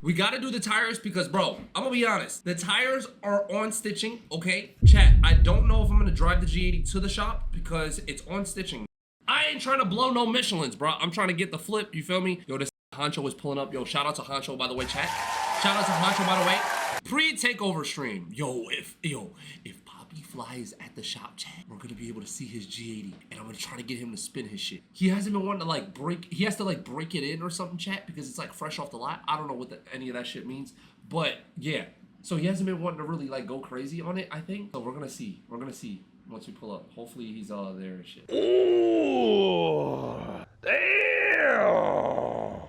We gotta do the tires because, bro, I'm gonna be honest. The tires are on stitching, okay? Chat, I don't know if I'm gonna drive the G80 to the shop because it's on stitching. I ain't trying to blow no Michelins, bro. I'm trying to get the flip, you feel me? Yo, this Honcho is pulling up. Yo, shout out to Honcho, by the way, chat. Shout out to Honcho, by the way. Pre-takeover stream. Yo, if Poppy flies at the shop, chat, we're gonna be able to see his G80, and I'm gonna try to get him to spin his shit. He hasn't been wanting to like he has to like break it in or something, chat, because it's like fresh off the lot. I don't know what any of that shit means, but yeah. So he hasn't been wanting to really like go crazy on it, I think. So we're gonna see. We're gonna see once we pull up. Hopefully he's there and shit. Ooh, damn.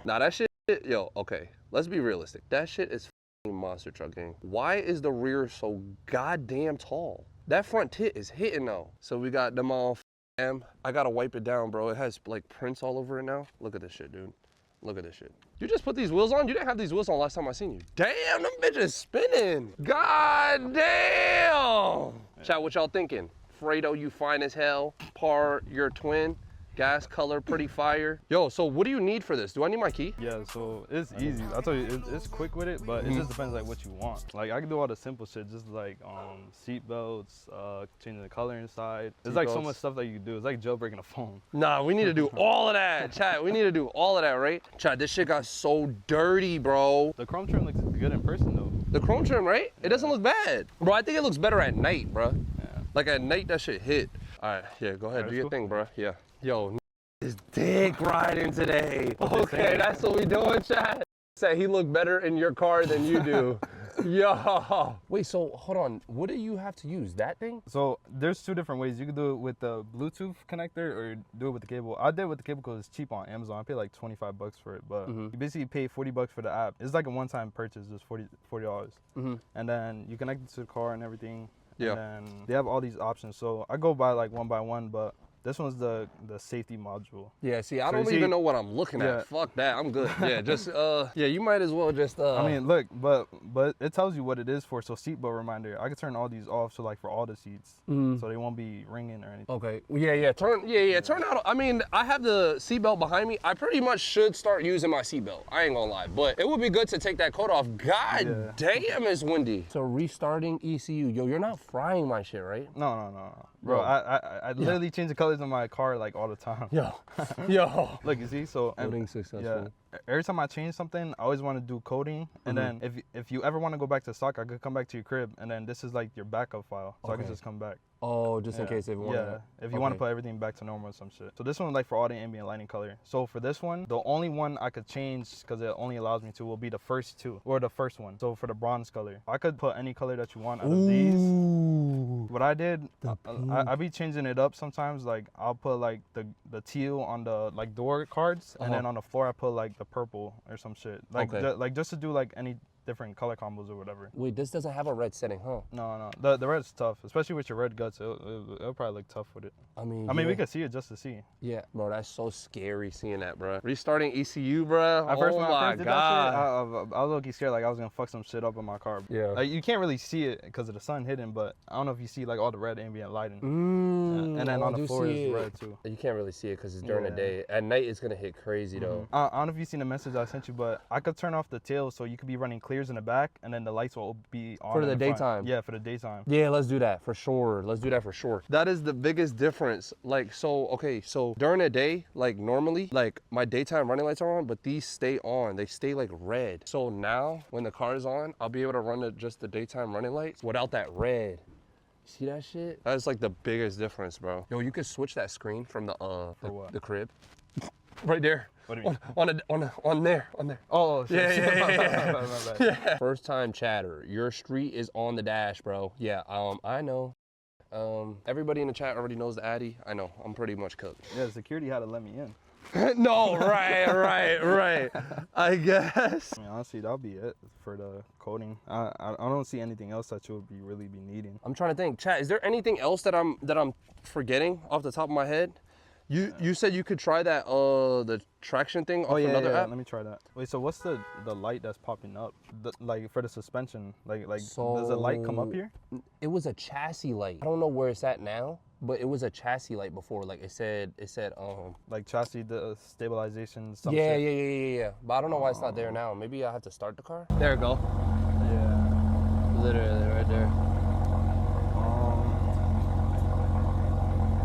Nah, that shit, yo, okay. Let's be realistic. That shit is monster truck gang. Why is the rear so goddamn tall? That front tit is hitting though. So we got them all. I gotta wipe it down, bro. It has like prints all over it now. Look at this shit, dude. Look at this shit. You just put these wheels on? You didn't have these wheels on last time I seen you. Damn, them bitches spinning. God damn. Chat, what y'all thinking? Fredo, you fine as hell. Par, your twin. Gas color, pretty fire. Yo, so what do you need for this? Do I need my key? Yeah, so it's easy. I told you, it's quick with it, but it just depends like what you want. Like I can do all the simple shit, just like seat belts, changing the color inside. There's like so much stuff that you can do. It's like jailbreaking a phone. Nah, we need to do all of that, chat. We need to do all of that, right? Chat, this shit got so dirty, bro. The chrome trim looks good in person though. The chrome trim, right? It doesn't look bad. Bro, I think it looks better at night, bro. Yeah. Like at night, that shit hit. All right, yeah, go ahead, do your thing, bro. Yeah. Yo, is dick riding today. Okay, that's what we doing, chat. Said he looked better in your car than you do. Yo. Wait, so hold on. What do you have to use? That thing? So there's two different ways. You can do it with the Bluetooth connector or do it with the cable. I did it with the cable because it's cheap on Amazon. I paid like 25 bucks for it, but you basically pay 40 bucks for the app. It's like a one-time purchase, just $40. And then you connect it to the car and everything. Yeah. And then they have all these options. So I go by like one by one, but this one's the safety module. Yeah, see, I don't even know what I'm looking at. Fuck that, I'm good. Yeah, just, yeah, you might as well just, I mean, look, but it tells you what it is for, so seatbelt reminder. I can turn all these off, so like for all the seats, so they won't be ringing or anything. Okay, turn out, I mean, I have the seatbelt behind me. I pretty much should start using my seatbelt. I ain't gonna lie, but it would be good to take that coat off. God damn, it's windy. So restarting ECU, yo, you're not frying my shit, right? No. Bro, I literally change the colors in my car like all the time. Yo. Look, you see, so Coding successful. Yeah. Every time I change something, I always want to do coding, and then if you ever want to go back to stock, I could come back to your crib, and then this is like your backup file, so I can just come back. Oh, just in case if you want to. If you want to put everything back to normal or some shit. So this one, like for all the ambient lighting color. So for this one, the only one I could change, because it only allows me to, will be the first two, or the first one. So for the bronze color, I could put any color that you want out of these. What I did, I be changing it up sometimes. Like I'll put like the teal on the like door cards, and then on the floor I put like the purple or some shit. Like like just to do like any different color combos or whatever. Wait, this doesn't have a red setting, huh? No. The red's tough, especially with your red guts. It'll probably look tough with it. I mean, we could see it just to see. Yeah, bro, that's so scary seeing that, bro. Restarting ECU, bro. When I first did that shit, I was low-key scared, like I was gonna fuck some shit up in my car. Yeah. Like you can't really see it because of the sun hidden, but I don't know if you see like all the red ambient lighting. And then on the floor is red too. You can't really see it because it's during the day. At night, it's gonna hit crazy though. I don't know if you've seen the message I sent you, but I could turn off the tail so you could be running clears in the back, and then the lights will be on for the daytime. Yeah, for the daytime. Yeah, let's do that for sure. Let's do that for sure. That is the biggest difference. Like, so during the day, like normally, like my daytime running lights are on, but these stay on. They stay like red. So now when the car is on, I'll be able to run just the daytime running lights without that red. See that shit? That's like the biggest difference, bro. Yo, you could switch that screen from the crib. Right there. What do you mean? On there. Oh, shit. Yeah. First time chatter. Your street is on the dash, bro. Yeah, I know. Everybody in the chat already knows the Addy. I know, I'm pretty much cooked. Yeah, security had to let me in. No, right. I guess. I mean, honestly, that'll be it for the coding. I don't see anything else that you'll really be needing. I'm trying to think. Chat, is there anything else that I'm forgetting off the top of my head? You said you could try that the traction thing off another app? Let me try that. Wait, so what's the light that's popping up? Like for the suspension, like does the light come up here? It was a chassis light. I don't know where it's at now, but it was a chassis light before. Like it said Like chassis stabilization. Some yeah, shit. yeah. But I don't know why it's not there now. Maybe I have to start the car. There we go. Yeah. Literally right there.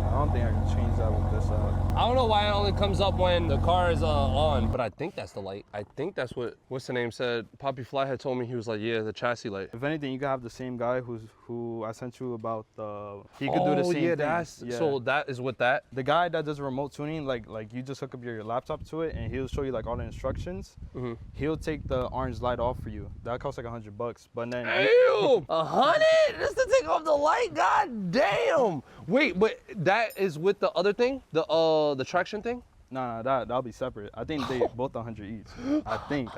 I don't think I can change that with this out. I don't know why it only comes up when the car is on, but I think that's the light. I think that's what's the name said. Poppy Fly had told me, he was like, yeah, the chassis light. If anything, you could have the same guy who I sent you about the. He could do the same yeah, thing. So that is with that. The guy that does remote tuning, like you just hook up your laptop to it, and he'll show you like all the instructions. Mm-hmm. He'll take the orange light off for you. That costs like $100, but then. Damn, 100 just to take off the light. God damn. Wait, but that is with the other thing, the traction thing. No, that'll be separate. I think they both 100 each. I think.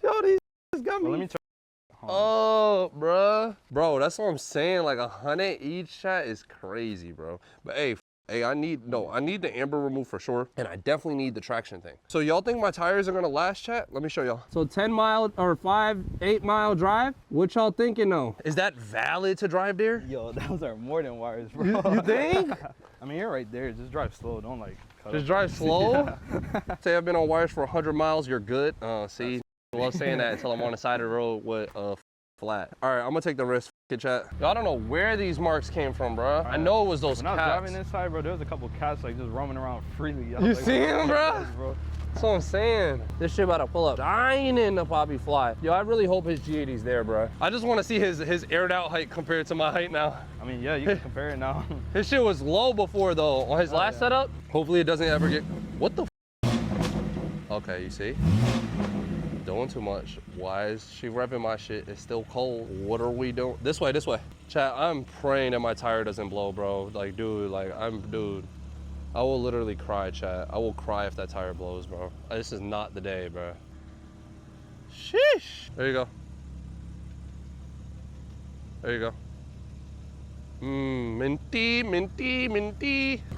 Yo, these got me. Well, let me check. Oh, bro, that's what I'm saying. Like 100 each, chat is crazy, bro. But hey, I need the amber remove for sure, and I definitely need the traction thing. So y'all think my tires are gonna last, chat? Let me show y'all. So 10 mile or 8 mile drive. What y'all thinking though? Is that valid to drive there? Yo, those are more than wires, bro. You think? I mean, you're right there. Just drive slow. Don't like. Just drive slow. Yeah. Say I've been on wires for 100 miles. You're good. See, I love saying that until I'm on the side of the road with flat. All right, I'm gonna take the risk. Chat. Yo, I don't know where these marks came from, bro. I know it was those when cats. I was driving inside, bro, there was a couple cats like just roaming around freely. You like, see him, bro? That's what I'm saying. This shit about to pull up. Dying in the Poppy Fly. Yo, I really hope his G80's there, bro. I just want to see his aired out height compared to my height now. I mean, yeah, you can compare it now. His shit was low before though. On his last setup. Hopefully it doesn't ever get. What the? Okay, you see? Doing too much. Why is she revving my shit? It's still cold. What are we doing? This way. Chat, I'm praying that my tire doesn't blow, bro. Like, dude, I will literally cry, chat. I will cry if that tire blows, bro. This is not the day, bro. Sheesh. There you go. Minty.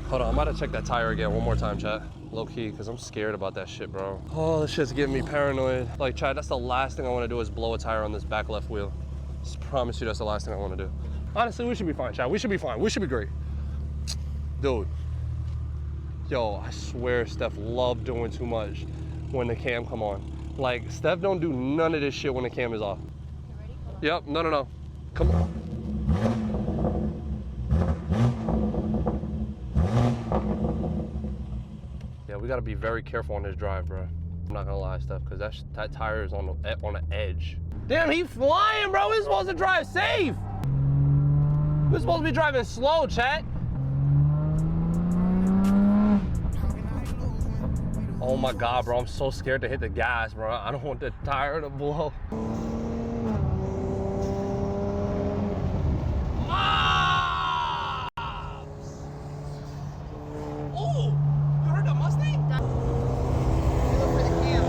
Hold on, I'm about to check that tire again one more time, chat. Low key, because I'm scared about that shit, bro. Oh, this shit's getting me paranoid. Like, chat, that's the last thing I want to do is blow a tire on this back left wheel. Just promise you that's the last thing I want to do. Honestly, we should be fine, chat. We should be fine. We should be great. Dude. Yo, I swear Steph loved doing too much when the cam come on. Like, Steph don't do none of this shit when the cam is off. You ready? Yep, no. Come on. Yeah, we gotta be very careful on this drive, bro. I'm not gonna lie, Steph, because that tire is on the edge. Damn, he flying, bro. We're supposed to drive safe. We're supposed to be driving slow, chat. Oh my God, bro, I'm so scared to hit the gas, bro. I don't want the tire to blow. Oh, you heard that Mustang? Do it for the cam.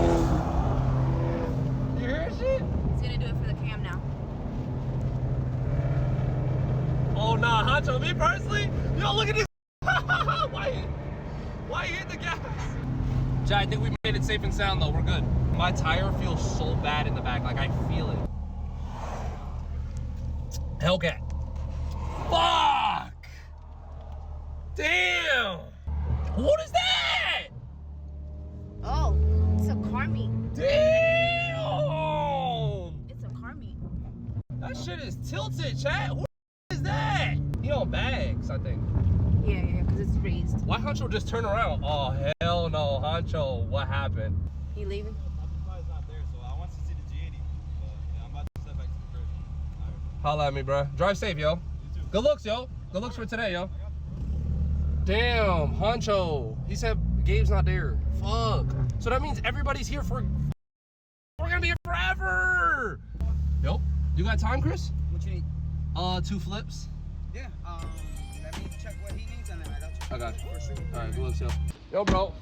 You hear shit? He's gonna do it for the cam now. Oh nah, Hacho, me personally, yo, look at this. Why you hit the gas? Jay, I think we made it safe and sound though, we're good. My tire feels so bad in the back, like I feel it. Hellcat. Fuck! Damn! What is that? Oh, it's a car meet. Damn! It's a car meet. That shit is tilted, chat. Who is that? He on bags, I think. Yeah, because it's raised. Why Honcho just turn around? Oh, hell no, Honcho. What happened? You leaving? Poppyfly's not there, so I want to see the G80. But yeah, I'm about to step back to the crib. All right. Holla at me, bro. Drive safe, yo. You too. Good looks, yo. Good looks for today, yo. Damn, Honcho. He said Gabe's not there. Fuck. So that means everybody's here for. We're gonna be here forever. Yo, you got time, Chris? What you need? 2 flips. Yeah, let me check what he needs and then I got you. I got you. For sure. All right, good looks, yo. Yo, bro.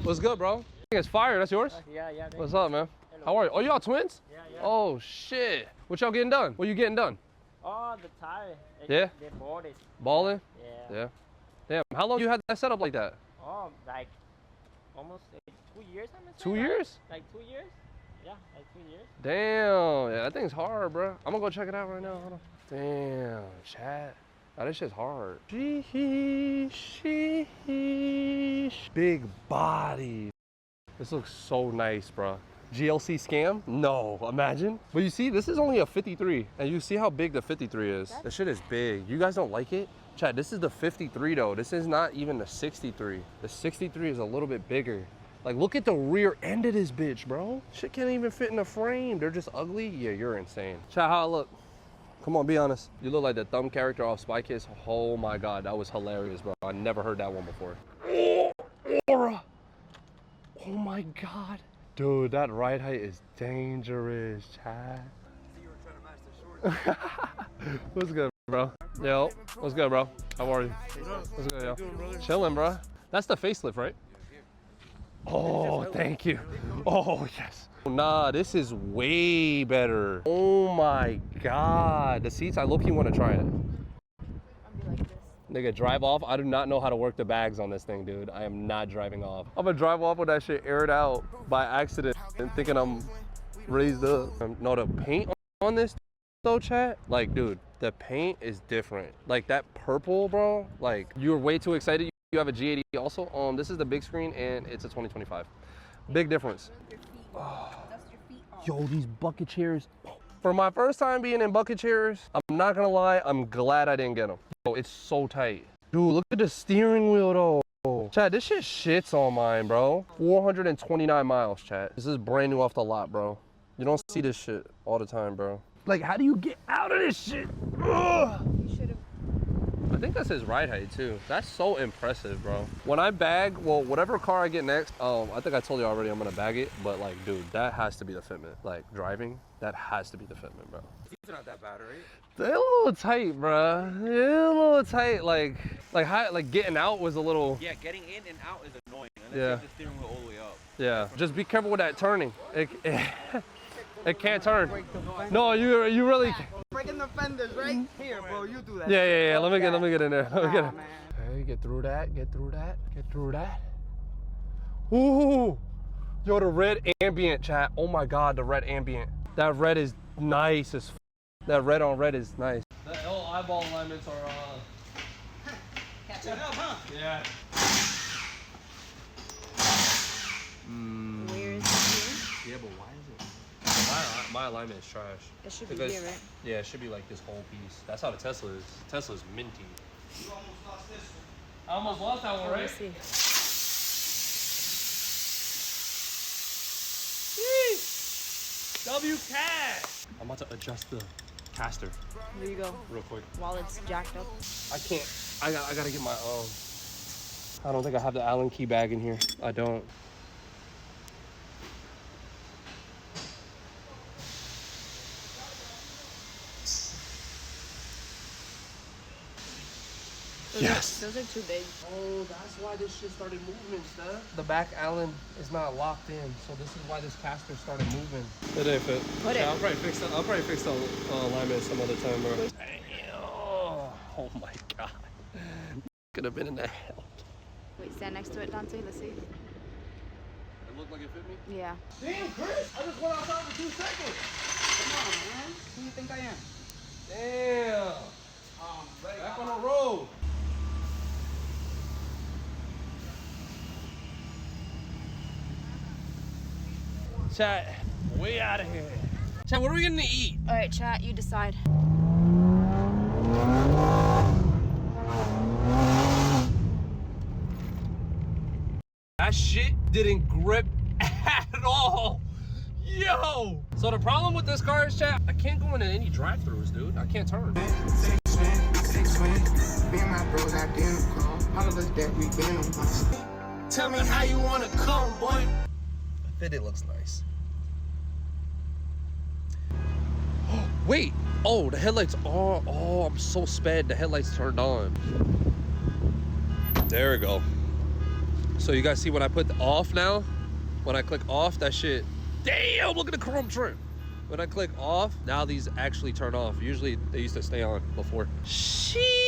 What's good, bro? I think it's fire. That's yours? Yeah. What's up, man? How are you? Oh, y'all twins? Yeah. Oh, shit. What y'all getting done? What you getting done? Oh, the tire. Yeah? They bought it. Balling? Yeah. Yeah. Damn, how long you had that set up like that? Oh, like almost 2 years, I'm gonna say. 2 right? years? Like 2 years? Yeah, like 2 years. Damn, yeah, that thing's hard, bro. I'm gonna go check it out right now. Hold on. Damn, chat. Oh, this shit's hard. Sheesh. Big body. This looks so nice, bro. GLC scam? No, imagine. But you see, this is only a 53. And you see how big the 53 is. This shit is big. You guys don't like it? Chat, this is the 53 though. This is not even the 63. The 63 is a little bit bigger. Like, look at the rear end of this bitch, bro. Shit can't even fit in the frame. They're just ugly. Yeah, you're insane. Chat, how I look? Come on, be honest. You look like the thumb character off Spy Kids. Oh my God, that was hilarious, bro. I never heard that one before. Oh, Aura. Oh my God. Dude, that ride height is dangerous, Chad. You were trying to match the short. What's good, bro? Yo, what's good, bro? How are you? What's good, yo? Chilling, bro. That's the facelift, right? Oh, thank you. Oh, yes. Nah, this is way better. Oh my God. The seats, I low-key want to try it. I'll be like this. Nigga, drive off. I do not know how to work the bags on this thing, dude. I am not driving off. I'm gonna drive off with that shit aired out by accident and thinking I'm raised up. No, the paint on this though, chat, like, dude, the paint is different. Like, that purple, bro, like, you're way too excited. You have a G80 also. This is the big screen and it's a 2025. Big difference. Dust your feet off. Yo, these bucket chairs. For my first time being in bucket chairs, I'm not gonna lie, I'm glad I didn't get them. Bro, it's so tight. Dude, look at the steering wheel though. Chad, this shit shits on mine, bro. 429 miles, chat. This is brand new off the lot, bro. You don't see this shit all the time, bro. Like, how do you get out of this shit? Ugh. You should have. I think that's his ride height too. That's so impressive, bro. When I bag, well, whatever car I get next, I think I told you already I'm gonna bag it, but like, dude, that has to be the fitment. Like, driving, that has to be the fitment, bro. It's not that bad, right? They're a little tight, bro. They're a little tight. Like getting out was a little. Yeah, getting in and out is annoying. And then Yeah. take the steering wheel all the way up. Yeah. Just be careful with that turning. It can't turn. No, you really. Breaking the fenders right here, bro. You do that. Yeah. Let me get in there. Let me get Nah, in. man. Okay, get through that. Get through that. Ooh. Yo, the red ambient, chat. Oh my God, the red ambient. That red is nice as. That red on red is nice. The L eyeball alignments are. Catching up, huh? Yeah. Where is it here? Yeah, but why is it? My alignment is trash. It should be Because- here, right? Yeah, it should be like this whole piece. That's how the Tesla is. Tesla's minty. You almost lost this one. I almost lost that one, Oh, right? let's see. WCAT! I'm about to adjust the caster Here you go. real quick. While it's jacked up. I can't. I gotta get my I don't think I have the Allen key bag in here. I don't. Those are too big. Oh, that's why this shit started moving, Steph. The back Allen is not locked in, so this is why this caster started moving. It didn't fit. Put it. Yeah, I'll probably fix the alignment some other time, bro. Oh my God. Could have been in the hell. Wait, stand next to it, Dante. Let's see. It looked like it fit me? Yeah. Damn, Chris! I just went outside for 2 seconds. Come on, man. Who you think I am? Damn. Back on the road. Chat, way out of here. Chat, what are we gonna eat? All right, chat. You decide. That shit didn't grip at all. Yo! So the problem with this car is, chat, I can't go into any drive-thrus, dude. I can't turn. Tell me how you wanna come, boy. It looks nice. Wait! Oh, the headlights are. Oh, I'm so sped. The headlights turned on. There we go. So you guys see when I put the off now? When I click off, that shit. Damn! Look at the chrome trim. When I click off, now these actually turn off. Usually they used to stay on before. Sheesh.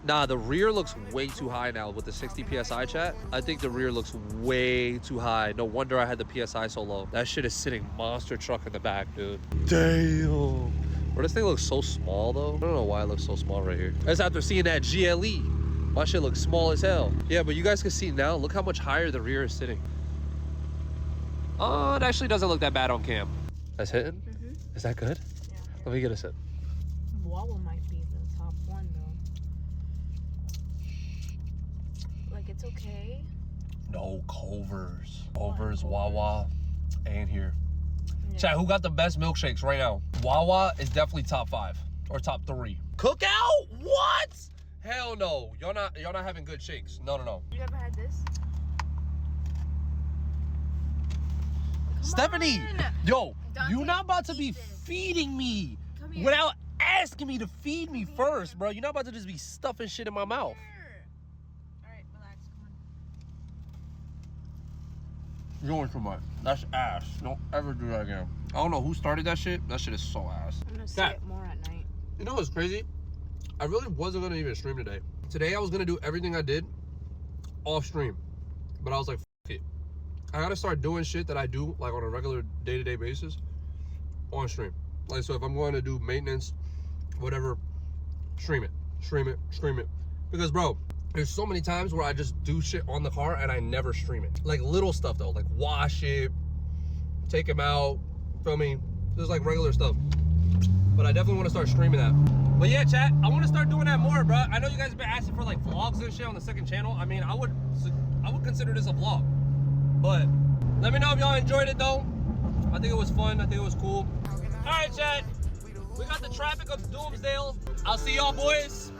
Nah, the rear looks way too high now with the 60 PSI, chat. I think the rear looks way too high. No wonder I had the PSI so low. That shit is sitting monster truck in the back, dude. Damn. Bro, this thing looks so small though. I don't know why it looks so small right here. That's after seeing that GLE. My shit looks small as hell. Yeah, but you guys can see now, look how much higher the rear is sitting. Oh, it actually doesn't look that bad on cam. That's hitting? Is that good? Yeah. Let me get a sip. Wawa might be the top one though. Like it's okay. No, Culver's, Wawa, and here. Chat, who got the best milkshakes right now? Wawa is definitely top 5 or top 3. Cookout? What? Hell no. Y'all not having good shakes. No. You ever had this? Stephanie, on. yo, Dante, you not about to be eat this. feeding me Come here. without asking me to feed me first, bro. You're not about to just be stuffing shit in my mouth. Alright, relax, come on. You're going too much. That's ass. Don't ever do that again. I don't know who started that shit. That shit is so ass. I'm gonna see Dad. it more at night. You know what's crazy? I really wasn't gonna even stream today. Today I was gonna do everything I did off stream, but I was like, F it. I gotta start doing shit that I do like on a regular day-to-day basis on stream. Like, so if I'm going to do maintenance, whatever, stream it. Because bro, there's so many times where I just do shit on the car and I never stream it. Like little stuff though, like wash it, take them out, feel me? Just like regular stuff. But I definitely want to start streaming that. But yeah, chat, I want to start doing that more, bro. I know you guys have been asking for like vlogs and shit on the second channel. I mean, I would consider this a vlog. But let me know if y'all enjoyed it though. I think it was fun. I think it was cool. All right, chat. We got the traffic of Doomsdale. I'll see y'all boys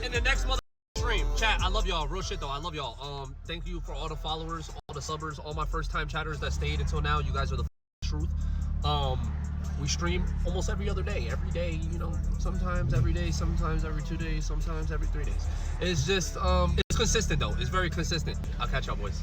in the next mother stream. Chat, I love y'all. Real shit though. I love y'all. Thank you for all the followers, all the subbers, all my first time chatters that stayed until now. You guys are the truth. We stream almost every other day. Every day, you know, sometimes every day, sometimes every 2 days, sometimes every 3 days. It's just, it's consistent though. It's very consistent. I'll catch y'all boys.